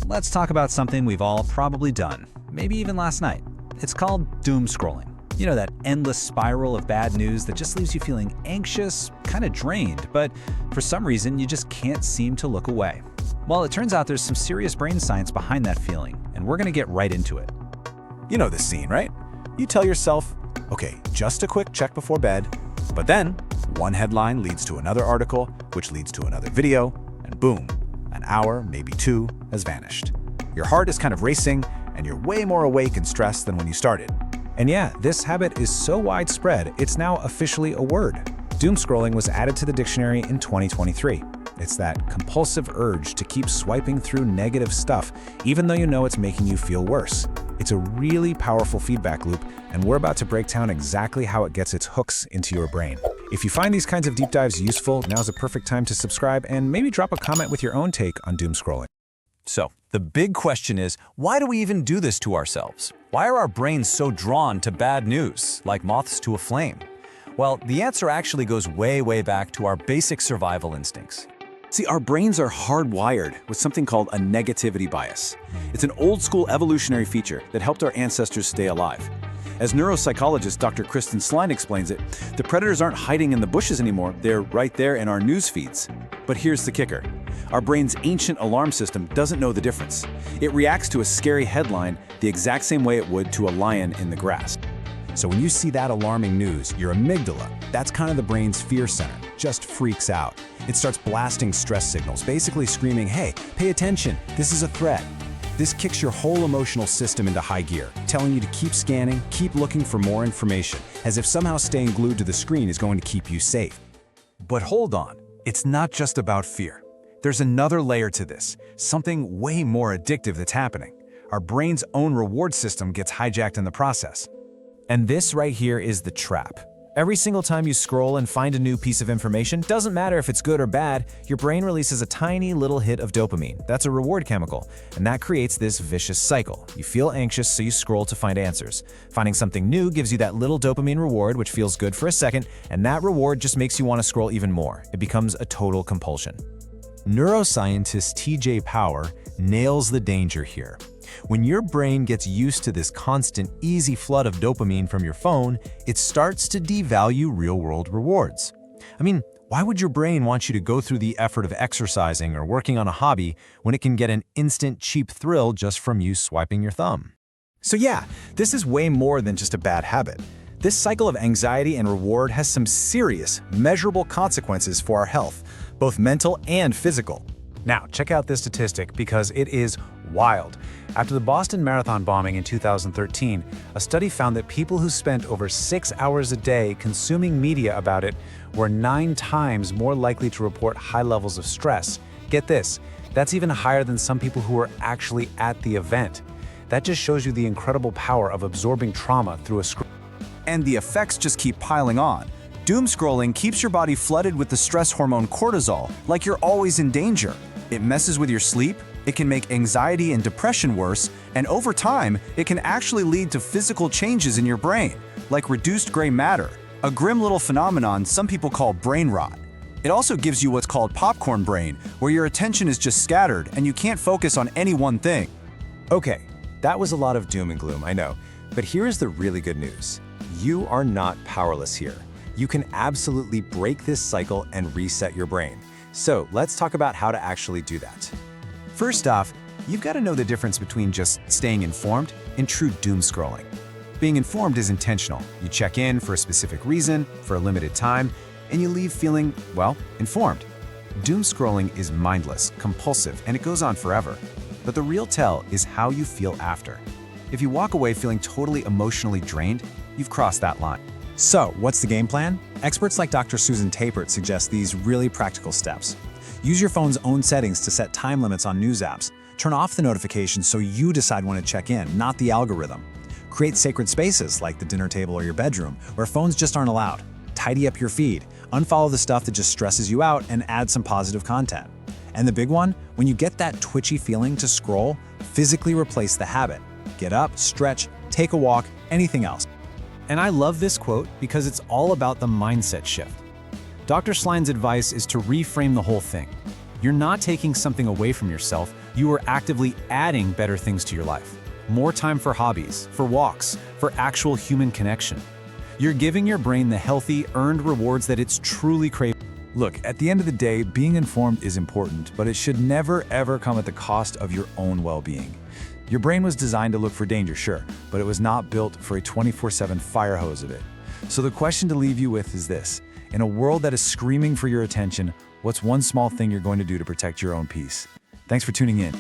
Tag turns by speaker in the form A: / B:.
A: let's talk about something we've all probably done, maybe even last night. It's called doom scrolling. You know, that endless spiral of bad news that just leaves you feeling anxious, kind of drained, but for some reason you just can't seem to look away. Well, it turns out there's some serious brain science behind that feeling, and we're gonna get right into it.
B: You know this scene, right? You tell yourself, okay, just a quick check before bed, but then one headline leads to another article, which leads to another video, and boom, an hour, maybe two, has vanished. Your heart is kind of racing, and you're way more awake and stressed than when you started.
A: And yeah, this habit is so widespread, it's now officially a word. Doom scrolling was added to the dictionary in 2023. It's that compulsive urge to keep swiping through negative stuff, even though you know it's making you feel worse. It's a really powerful feedback loop, and we're about to break down exactly how it gets its hooks into your brain. If you find these kinds of deep dives useful, now's a perfect time to subscribe and maybe drop a comment with your own take on doom scrolling.
C: So, the big question is, why do we even do this to ourselves? Why are our brains so drawn to bad news, like moths to a flame? Well, the answer actually goes way, way back to our basic survival instincts.
B: See, our brains are hardwired with something called a negativity bias. It's an old-school evolutionary feature that helped our ancestors stay alive. As neuropsychologist Dr. Kristen Sline explains it, the predators aren't hiding in the bushes anymore, they're right there in our news feeds. But here's the kicker. Our brain's ancient alarm system doesn't know the difference. It reacts to a scary headline the exact same way it would to a lion in the grass.
A: So when you see that alarming news, your amygdala, that's kind of the brain's fear center, just freaks out. It starts blasting stress signals, basically screaming, hey, pay attention, this is a threat. This kicks your whole emotional system into high gear, telling you to keep scanning, keep looking for more information, as if somehow staying glued to the screen is going to keep you safe.
C: But hold on, it's not just about fear. There's another layer to this, something way more addictive that's happening. Our brain's own reward system gets hijacked in the process.
A: And this right here is the trap. Every single time you scroll and find a new piece of information, doesn't matter if it's good or bad, your brain releases a tiny little hit of dopamine. That's a reward chemical, and that creates this vicious cycle. You feel anxious, so you scroll to find answers. Finding something new gives you that little dopamine reward, which feels good for a second, and that reward just makes you want to scroll even more. It becomes a total compulsion. Neuroscientist TJ Power nails the danger here. When your brain gets used to this constant, easy flood of dopamine from your phone, it starts to devalue real-world rewards. I mean, why would your brain want you to go through the effort of exercising or working on a hobby when it can get an instant, cheap thrill just from you swiping your thumb?
B: So yeah, this is way more than just a bad habit. This cycle of anxiety and reward has some serious, measurable consequences for our health, both mental and physical.
A: Now, check out this statistic because it is wild. After the Boston Marathon bombing in 2013, a study found that people who spent over 6 hours a day consuming media about it were 9 times more likely to report high levels of stress. Get this, that's even higher than some people who were actually at the event. That just shows you the incredible power of absorbing trauma through a screen.
B: And the effects just keep piling on. Doom scrolling keeps your body flooded with the stress hormone cortisol, like you're always in danger. It messes with your sleep, it can make anxiety and depression worse, and over time, it can actually lead to physical changes in your brain, like reduced gray matter, a grim little phenomenon some people call brain rot. It also gives you what's called popcorn brain, where your attention is just scattered and you can't focus on any one thing.
D: Okay, that was a lot of doom and gloom, I know, but here's the really good news. You are not powerless here. You can absolutely break this cycle and reset your brain. So let's talk about how to actually do that.
A: First off, you've got to know the difference between just staying informed and true doom scrolling. Being informed is intentional. You check in for a specific reason, for a limited time, and you leave feeling, well, informed. Doom scrolling is mindless, compulsive, and it goes on forever. But the real tell is how you feel after. If you walk away feeling totally emotionally drained, you've crossed that line.
B: So, what's the game plan? Experts like Dr. Susan Tapert suggest these really practical steps. Use your phone's own settings to set time limits on news apps. Turn off the notifications so you decide when to check in, not the algorithm. Create sacred spaces like the dinner table or your bedroom, where phones just aren't allowed. Tidy up your feed. Unfollow the stuff that just stresses you out and add some positive content. And the big one, when you get that twitchy feeling to scroll, physically replace the habit. Get up, stretch, take a walk, anything else.
A: And I love this quote because it's all about the mindset shift. Dr. Sline's advice is to reframe the whole thing. You're not taking something away from yourself,
B: You are actively adding better things to your life. More time for hobbies, for walks, for actual human connection. You're giving your brain the healthy, earned rewards that it's truly craving.
A: Look, at the end of the day, being informed is important, but it should never ever come at the cost of your own well-being. Your brain was designed to look for danger, sure, but it was not built for a 24/7 fire hose of it. So the question to leave you with is this: in a world that is screaming for your attention, what's one small thing you're going to do to protect your own peace? Thanks for tuning in.